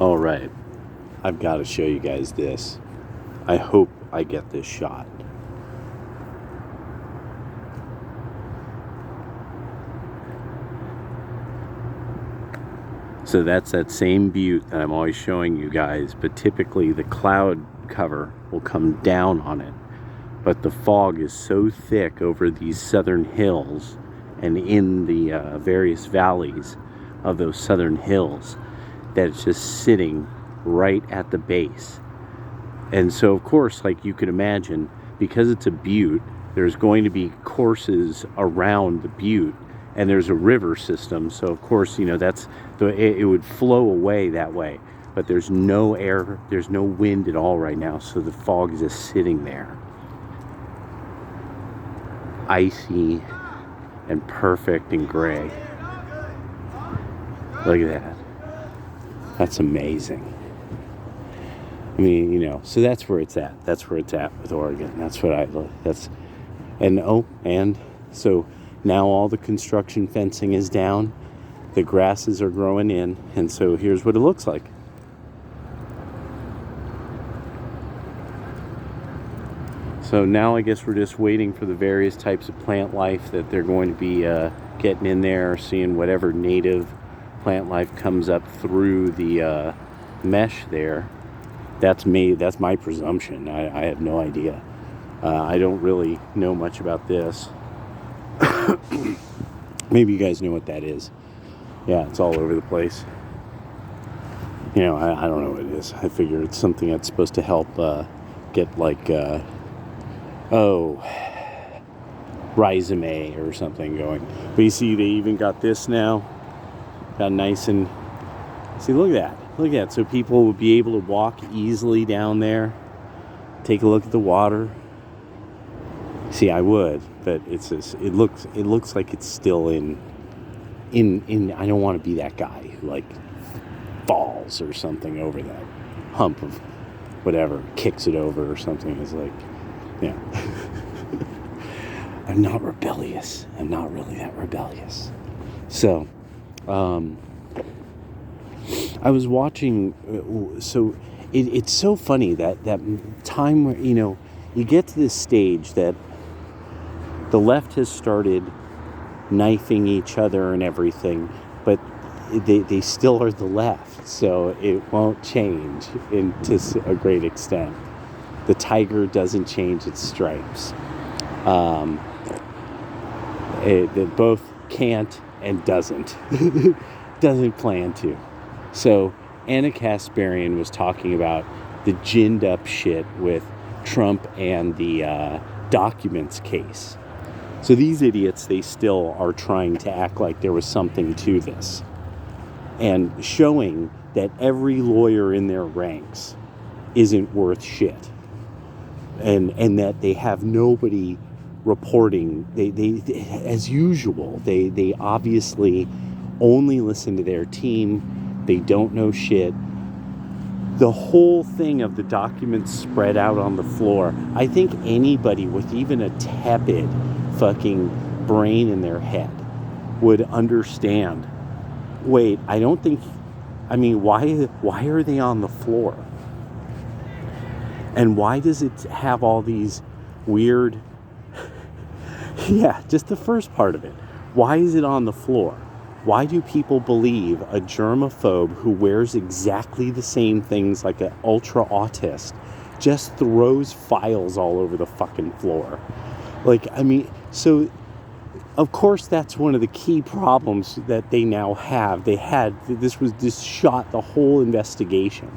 All right, I've got to show you guys this. I hope I get this shot. So that's that same butte that I'm always showing you guys, but typically the cloud cover will come down on it. But the fog is so thick over these southern hills and in the various valleys of those southern hills that it's just sitting right at the base. And so, of course, like you could imagine, because it's a butte, there's going to be courses around the butte, and there's a river system. So, of course, it would flow away that way. But there's no air, there's no wind at all right now, so the fog is just sitting there. Icy and perfect and gray. Look at that. That's amazing. I mean, so that's where it's at. That's where it's at with Oregon. That's what and so now all the construction fencing is down. The grasses are growing in, and so here's what it looks like. So now I guess we're just waiting for the various types of plant life that they're going to be getting in there, seeing whatever native plant life comes up through the mesh there. That's my presumption. I have no idea. I don't really know much about this. Maybe you guys know what that is. Yeah, it's all over the place. I don't know what it is. I figure it's something that's supposed to help get rhizome or something going. But you see, they even got this now. Got nice and... See, look at that. Look at that. So people would be able to walk easily down there. Take a look at the water. See, I would, but it's just, it looks like it's still in I don't want to be that guy who falls or something over that hump of whatever, kicks it over or something. Is yeah. I'm not rebellious. I'm not really that rebellious. So, I was watching, so it's so funny that time where, you get to this stage that the left has started knifing each other and everything, but they still are the left, so it won't change to a great extent. The tiger doesn't change its stripes. It both can't and doesn't plan to. So Anna Kasparian was talking about the ginned up shit with Trump and the documents case. So these idiots, they still are trying to act like there was something to this, and showing that every lawyer in their ranks isn't worth shit, and that they have nobody reporting. They as usual, they obviously only listen to their team. They don't know shit. The whole thing of the documents spread out on the floor, I think anybody with even a tepid fucking brain in their head would understand. Wait, I mean, why are they on the floor? And why does it have all these weird... Yeah, just the first part of it. Why is it on the floor? Why do people believe a germaphobe who wears exactly the same things like an ultra autist just throws files all over the fucking floor? So of course that's one of the key problems that they now have. This shot the whole investigation,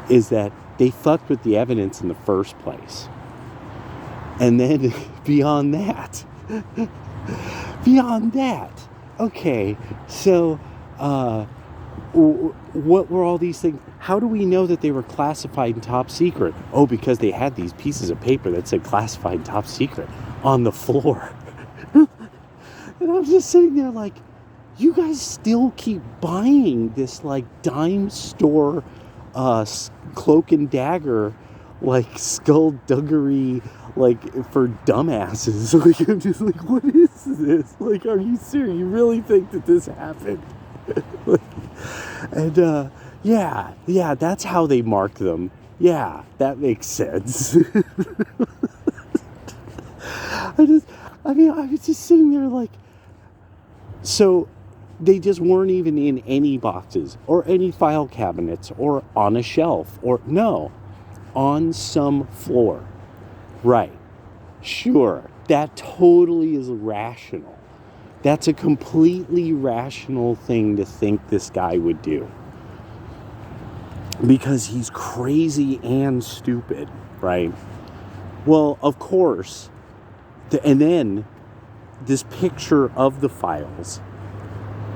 is that they fucked with the evidence in the first place. And then beyond that, okay, so what were all these things? How do we know that they were classified and top secret? Oh, because they had these pieces of paper that said classified and top secret on the floor. And I'm just sitting there like, you guys still keep buying this dime store cloak and dagger skullduggery for dumbasses. I'm just what is this? Are you serious? You really think that this happened? Yeah, that's how they mark them. Yeah, that makes sense. I was just sitting there like, so they just weren't even in any boxes or any file cabinets or on a shelf or no, on some floor. Right. Sure. That totally is rational. That's a completely rational thing to think this guy would do. Because he's crazy and stupid, right? Well, of course. And then this picture of the files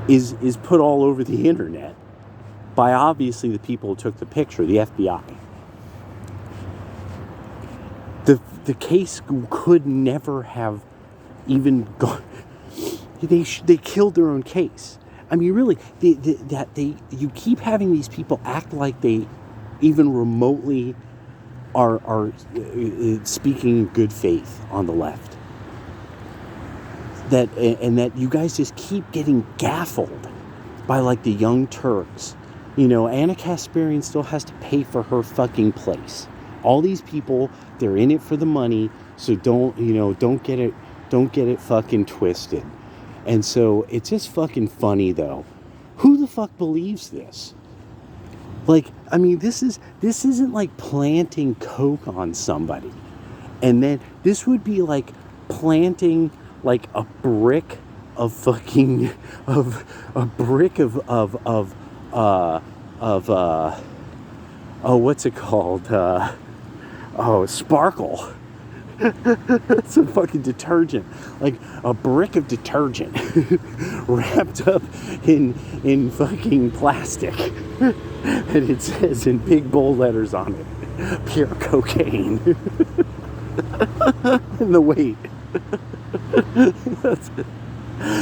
is put all over the internet by obviously the people who took the picture, the FBI. The case could never have even gone. They killed their own case. I mean, really, you keep having these people act like they even remotely are speaking in good faith on the left. That you guys just keep getting gaffled by like the Young Turks. You know, Anna Kasparian still has to pay for her fucking place. All these people, they're in it for the money, so don't get it fucking twisted. And so it's just fucking funny though. Who the fuck believes this? Like, I mean, this isn't like planting coke on somebody. And then this would be like planting like a brick of fucking what's it called? Sparkle. It's a fucking detergent, like a brick of detergent wrapped up in fucking plastic, and it says in big bold letters on it, pure cocaine. And the weight.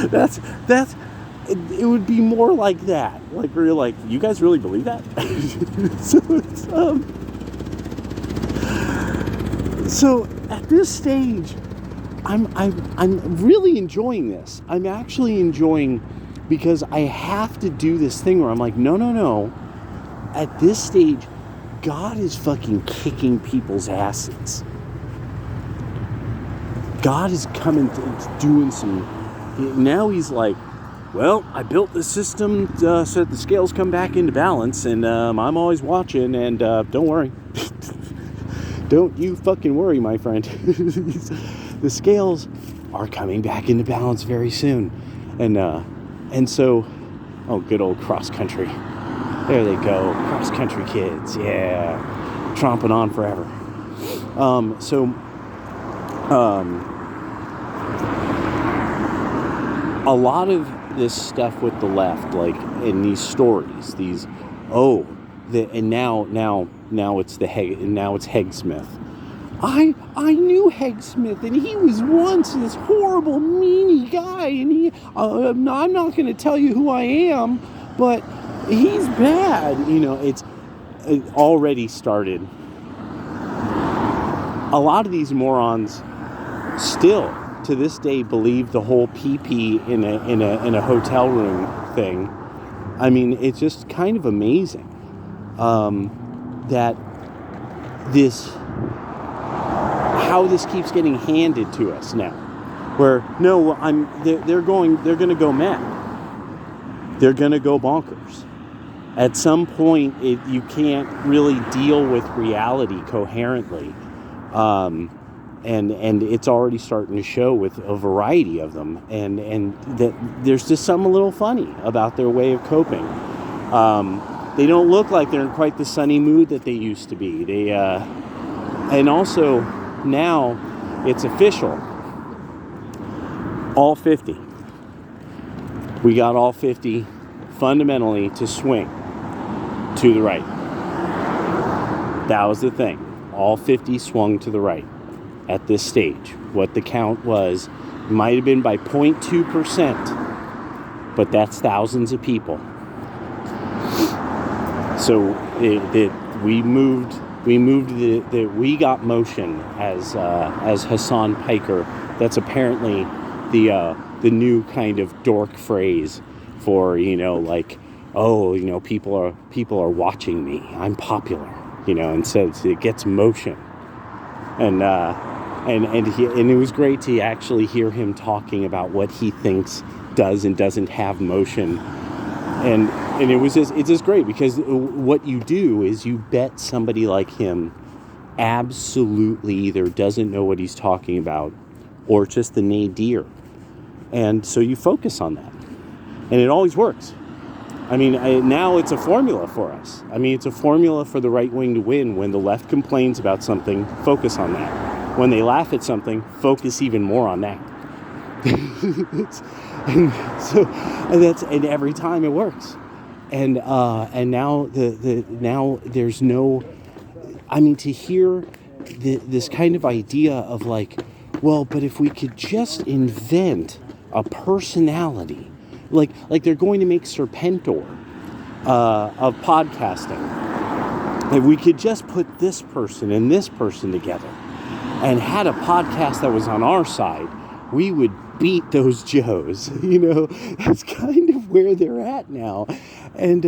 That's it would be more like that. Like we're like, you guys really believe that? So at this stage, I'm really enjoying this. I'm actually enjoying, because I have to do this thing where I'm like, no. At this stage, God is fucking kicking people's asses. God is coming to doing some. Now he's like, well, I built the system so that the scales come back into balance, and I'm always watching, and don't worry. Don't you fucking worry, my friend. The scales are coming back into balance very soon. And so, oh, good old cross country. There they go, cross country kids. Yeah, tromping on forever. A lot of this stuff with the left, like in these stories, and now it's Hegsmith. I knew Hegsmith, and he was once this horrible, meanie guy, and I'm not going to tell you who I am, but he's bad. You know, it already started. A lot of these morons still to this day believe the whole pee in a hotel room thing. I mean, it's just kind of amazing that how this keeps getting handed to us now. Where they're going to go mad. They're going to go bonkers. At some point, you can't really deal with reality coherently. And it's already starting to show with a variety of them, and that there's just something a little funny about their way of coping. They don't look like they're in quite the sunny mood that they used to be. And also now it's official. All 50. We got all 50 fundamentally to swing to the right. That was the thing. All 50 swung to the right. At this stage, what the count was, might have been by 0.2%, but that's thousands of people. So we got motion, as Hassan Piker. That's apparently the new kind of dork phrase for, like oh, people are watching me. I'm popular, and so it gets motion. And it was great to actually hear him talking about what he thinks does and doesn't have motion. And it's just great, because what you do is you bet somebody like him absolutely either doesn't know what he's talking about or just the nadir. And so you focus on that. And it always works. I mean, now it's a formula for us. I mean, it's a formula for the right wing to win. When the left complains about something, focus on that. When they laugh at something, focus even more on that. and every time it works. And now now there's no. I mean, to hear this kind of idea of like, well, but if we could just invent a personality. Like they're going to make Serpentor of podcasting. If we could just put this person and this person together and had a podcast that was on our side, we would beat those Joes. That's kind of where they're at now. And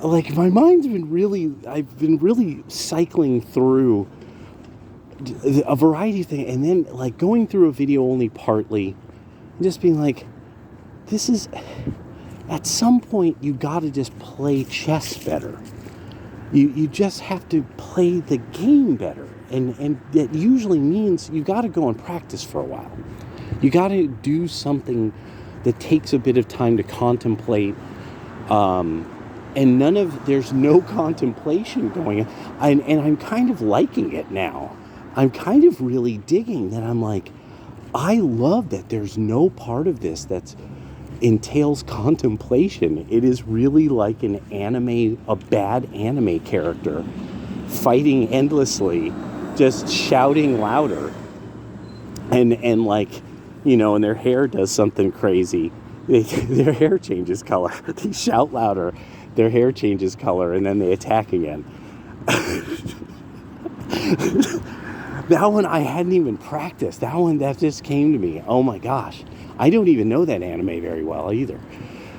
my mind's been I've been really cycling through a variety of things, and then like going through a video only partly, and just being like, this is, at some point, you got to just play chess better. You just have to play the game better. And that usually means you got to go and practice for a while. You got to do something that takes a bit of time to contemplate. And there's no contemplation going on. And I'm kind of liking it now. I'm kind of really digging that. I'm like, I love that there's no part of this that's entails contemplation. It is really like a bad anime character fighting endlessly, just shouting louder, and their hair does something crazy. Their hair changes color. They shout louder, their hair changes color, and then they attack again. That one I hadn't even practiced. That just came to me. Oh my gosh. I don't even know that anime very well either.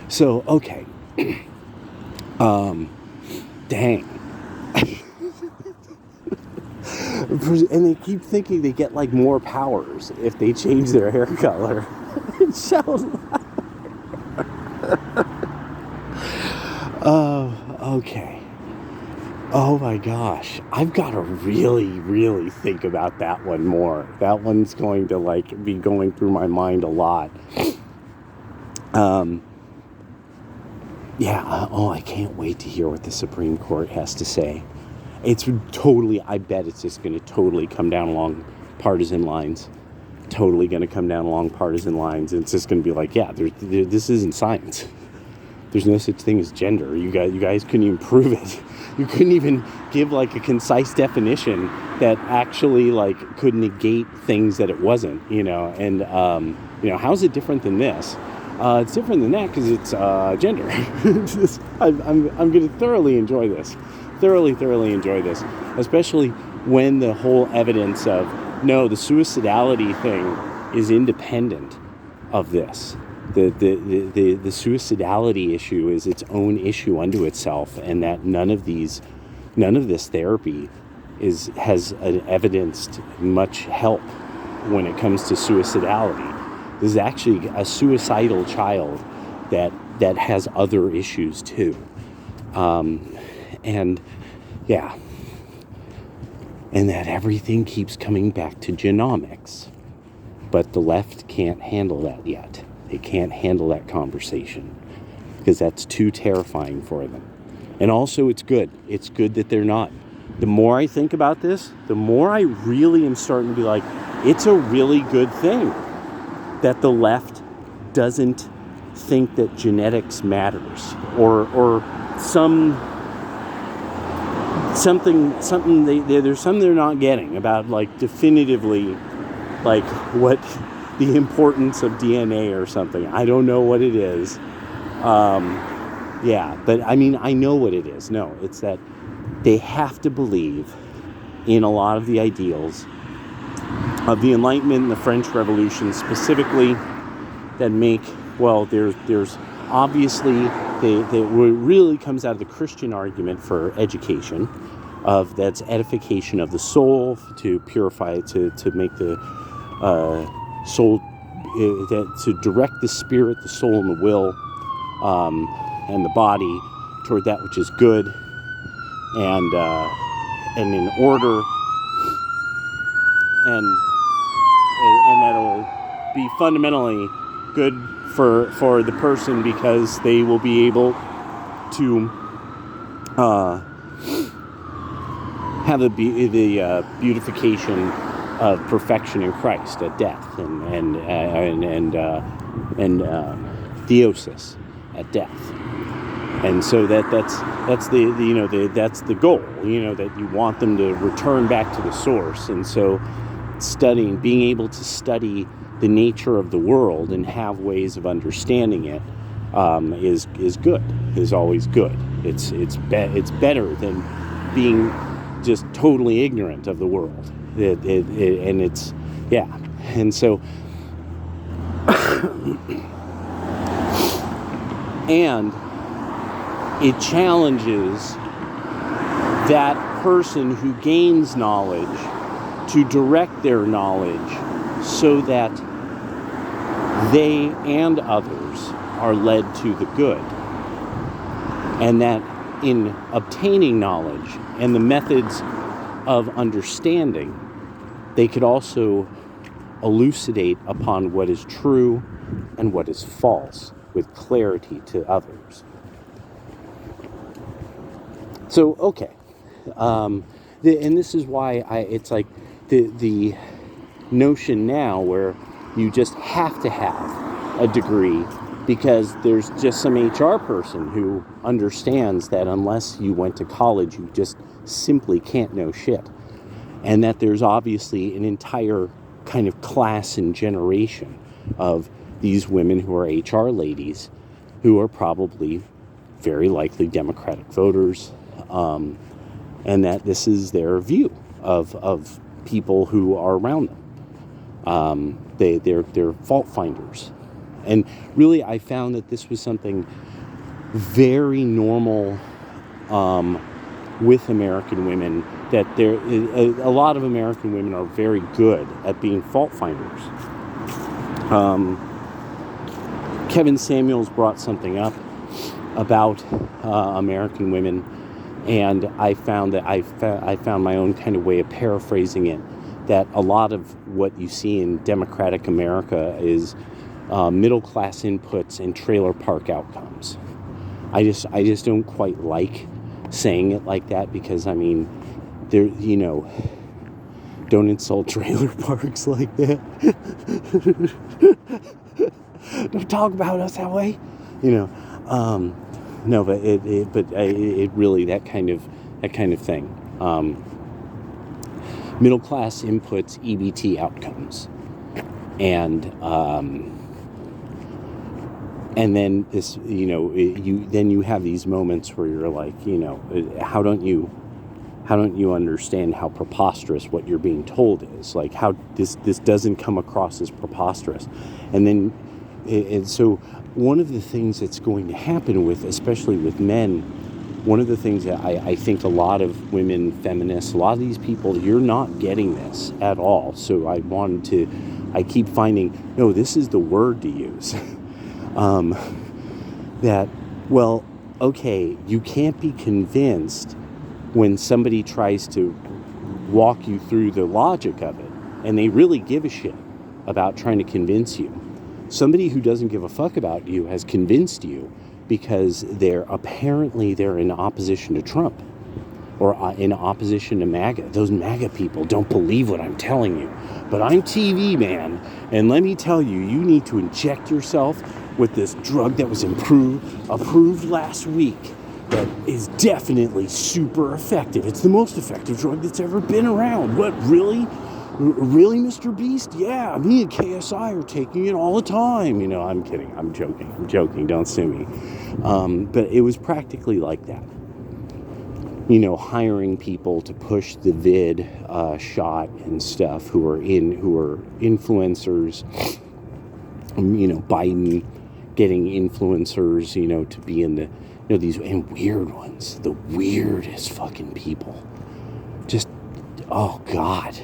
So, okay. Dang. And they keep thinking they get like more powers if they change their hair color. and shout louder. Okay. Oh my gosh. I've got to really, really think about that one more. That one's going to be going through my mind a lot. Yeah. Oh, I can't wait to hear what the Supreme Court has to say. I bet it's just going to totally come down along partisan lines. Totally going to come down along partisan lines. And it's just going to be like, yeah, this isn't science. There's no such thing as gender. You guys couldn't even prove it. You couldn't even give a concise definition that actually could negate things that it wasn't, and how's it different than this? It's different than that because it's gender. I'm going to thoroughly enjoy this, especially when the whole evidence of no, the suicidality thing is independent of this. The suicidality issue is its own issue unto itself, and that none of this therapy has evidenced much help when it comes to suicidality. This is actually a suicidal child that has other issues too, and that everything keeps coming back to genomics, but the left can't handle that yet. They can't handle that conversation because that's too terrifying for them. And also, it's good. It's good that they're not. The more I think about this, the more I really am starting to be like, it's a really good thing that the left doesn't think that genetics matters or something there's something they're not getting about definitively what the importance of DNA or something. I don't know what it is. But I mean, I know what it is. No, it's that they have to believe in a lot of the ideals of the Enlightenment and the French Revolution specifically that make, there's obviously it really comes out of the Christian argument for education, of that's edification of the soul, to purify it, to make the soul, to direct the spirit, the soul, and the will, and the body toward that which is good, and in order, and that'll be fundamentally good for the person, because they will be able to have the beautification of perfection in Christ at death, and theosis at death. And so that's the that's the goal, that you want them to return back to the source. And so being able to study the nature of the world and have ways of understanding it is good, is always good. It's better than being just totally ignorant of the world. And it's, yeah. And so, and it challenges that person who gains knowledge to direct their knowledge so that they and others are led to the good. And that in obtaining knowledge and the methods of understanding, they could also elucidate upon what is true and what is false with clarity to others. So, okay. And this is why it's like the notion now where you just have to have a degree, because there's just some HR person who understands that unless you went to college, you just simply can't know shit. And that there's obviously an entire kind of class and generation of these women who are HR ladies who are probably very likely Democratic voters, and that this is their view of people who are around them. They're fault finders. And really, I found that this was something very normal with American women, that a lot of American women are very good at being fault finders. Kevin Samuels brought something up about American women, and I found that I found my own kind of way of paraphrasing it, that a lot of what you see in democratic America is middle-class inputs and trailer park outcomes. I just don't quite like saying it like that, because, I mean, there, don't insult trailer parks like that. Don't talk about us that way, no, but it really, that kind of thing. Middle class inputs, EBT outcomes, and then this, you have these moments where you're like, how don't you understand how preposterous what you're being told is? Like, how this doesn't come across as preposterous. And so one of the things that's going to happen especially with men, one of the things that I think a lot of women, feminists, a lot of these people, you're not getting this at all. So I keep finding, no, this is the word to use. That, well, okay, you can't be convinced when somebody tries to walk you through the logic of it, and they really give a shit about trying to convince you. Somebody who doesn't give a fuck about you has convinced you because they're in opposition to Trump, or in opposition to MAGA. Those MAGA people don't believe what I'm telling you, but I'm TV, man, and let me tell you, you need to inject yourself with this drug that was approved last week, that is definitely super effective. It's the most effective drug that's ever been around. What, really? Really, Mr. Beast? Yeah, me and KSI are taking it all the time. I'm kidding. I'm joking. Don't sue me. But it was practically like that. Hiring people to push the vid shot and stuff, who are influencers. Biden getting influencers, to be in the, these, and weird ones, the weirdest fucking people. Just, oh God.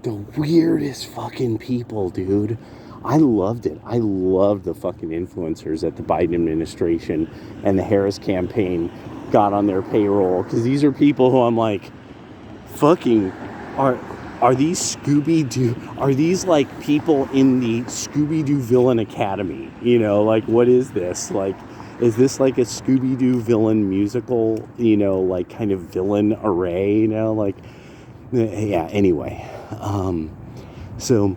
The weirdest fucking people, dude. I loved it. I loved the fucking influencers that the Biden administration and the Harris campaign got on their payroll. Because these are people who I'm like, fucking, are these Scooby-Doo? Are these like people in the Scooby-Doo Villain Academy? Like, what is this? Like, is this like a Scooby-Doo villain musical, like kind of villain array, like, yeah, anyway. So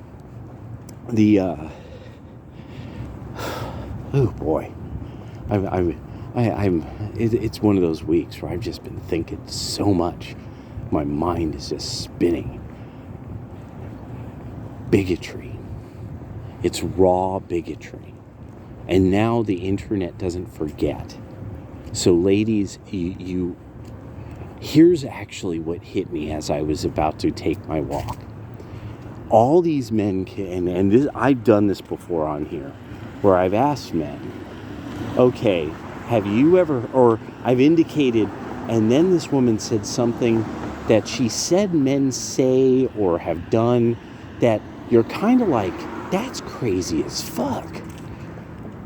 the, oh boy, it's one of those weeks where I've just been thinking so much. My mind is just spinning. Bigotry. It's raw bigotry. And now the internet doesn't forget. So ladies, here's actually what hit me as I was about to take my walk. All these men and this, I've done this before on here, where I've asked men, okay, have you ever, or I've indicated, and then this woman said something that she said men say or have done that you're kind of like, that's crazy as fuck.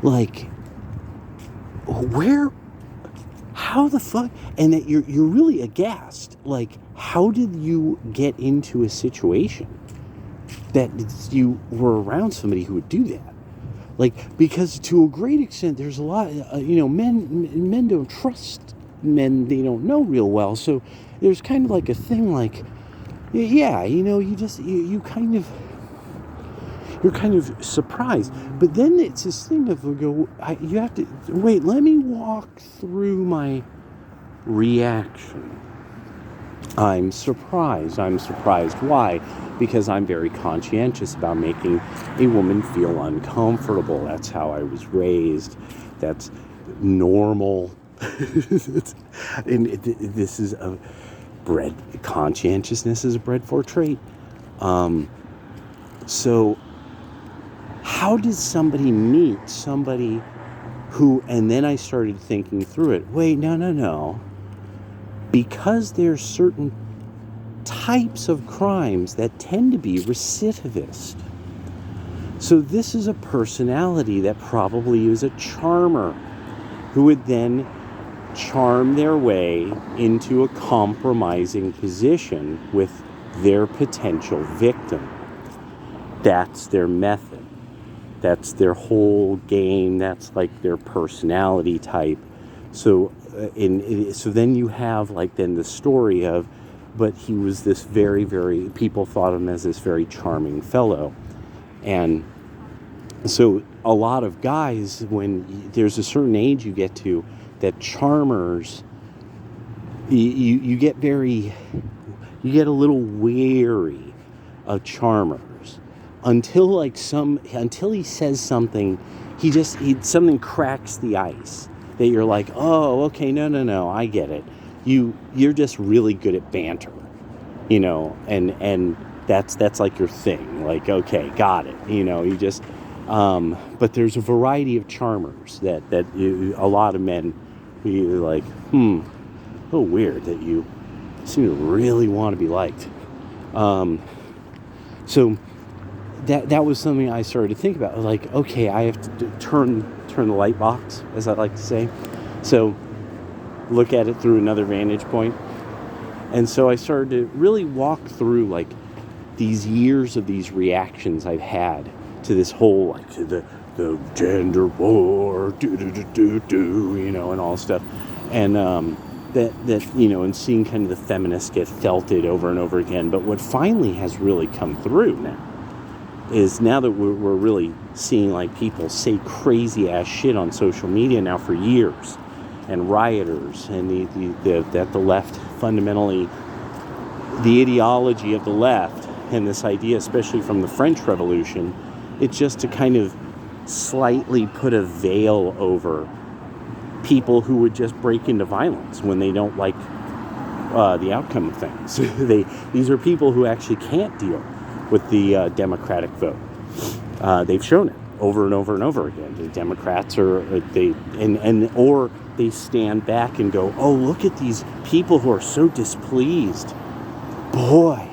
Like, how the fuck? And that you're really aghast. Like, how did you get into a situation that you were around somebody who would do that? Like, because to a great extent, there's a lot, men don't trust men they don't know real well. So there's kind of like a thing like, yeah, you're kind of surprised. But then it's this thing of, you have to, wait, let me walk through my reaction. I'm surprised. Why? Because I'm very conscientious about making a woman feel uncomfortable. That's how I was raised. That's normal. And this is conscientiousness is a bred for trait. So how does somebody meet somebody who, and then I started thinking through it. Wait, no. Because there's certain types of crimes that tend to be recidivist. So this is a personality that probably is a charmer who would then charm their way into a compromising position with their potential victim. That's their method. That's their whole game. That's like their personality type. So so then you have like then the story of, but he was this very, very, people thought of him as this very charming fellow. And so a lot of guys, when there's a certain age you get to, that charmers, you get a little wary of charmers until he says something, something cracks the ice that you're like, oh, okay, no, I get it. You're just really good at banter, and that's like your thing. Like, okay, got it. You just, but there's a variety of charmers that a lot of men, you're like, a little weird that you seem to really want to be liked. So that was something I started to think about. Like, okay, I have to turn the light box, as I like to say. So look at it through another vantage point. And so I started to really walk through like these years of these reactions I've had to this whole like the gender war, and all stuff. And that and seeing kind of the feminists get felted over and over again. But what finally has really come through now is now that we're really seeing like people say crazy ass shit on social media now for years, and rioters, and that the left fundamentally, the ideology of the left and this idea, especially from the French Revolution, it's just to kind of slightly put a veil over people who would just break into violence when they don't like the outcome of things. These are people who actually can't deal with the democratic vote. They've shown it. over and over and over again. The Democrats or they stand back and go, oh, look at these people who are so displeased. Boy,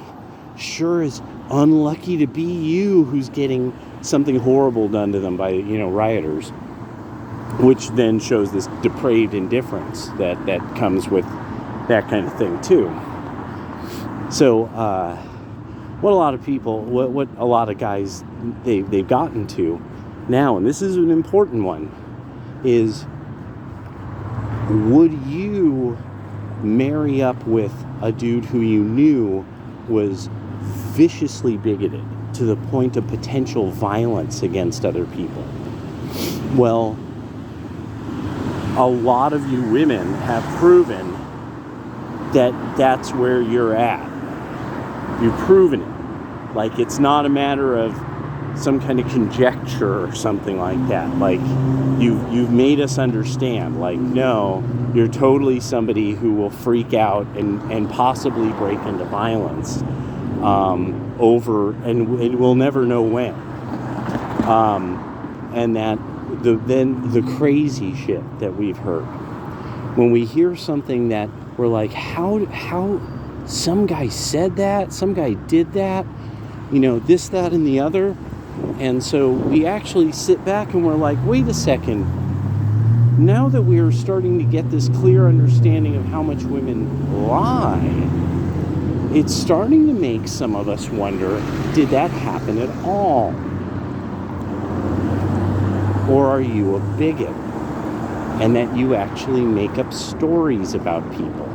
sure is unlucky to be you who's getting something horrible done to them by, rioters, which then shows this depraved indifference that comes with that kind of thing too. So what a lot of people, what a lot of guys they've gotten to now, and this is an important one, is would you marry up with a dude who you knew was viciously bigoted to the point of potential violence against other people? Well, a lot of you women have proven that that's where you're at. You've proven it. Like, it's not a matter of some kind of conjecture or something like that. Like, you've made us understand, like, no, you're totally somebody who will freak out and possibly break into violence over, and we'll never know when. And that then the crazy shit that we've heard. When we hear something that we're like, how some guy said that, some guy did that, this, that, and the other. And so we actually sit back and we're like, wait a second. Now that we are starting to get this clear understanding of how much women lie, it's starting to make some of us wonder, did that happen at all? Or are you a bigot? And that you actually make up stories about people.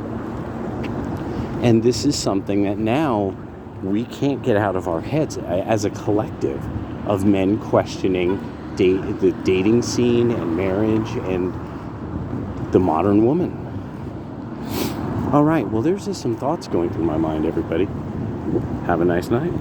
And this is something that now we can't get out of our heads as a collective of men questioning the dating scene and marriage and the modern woman. All right, well, there's just some thoughts going through my mind, everybody. Have a nice night.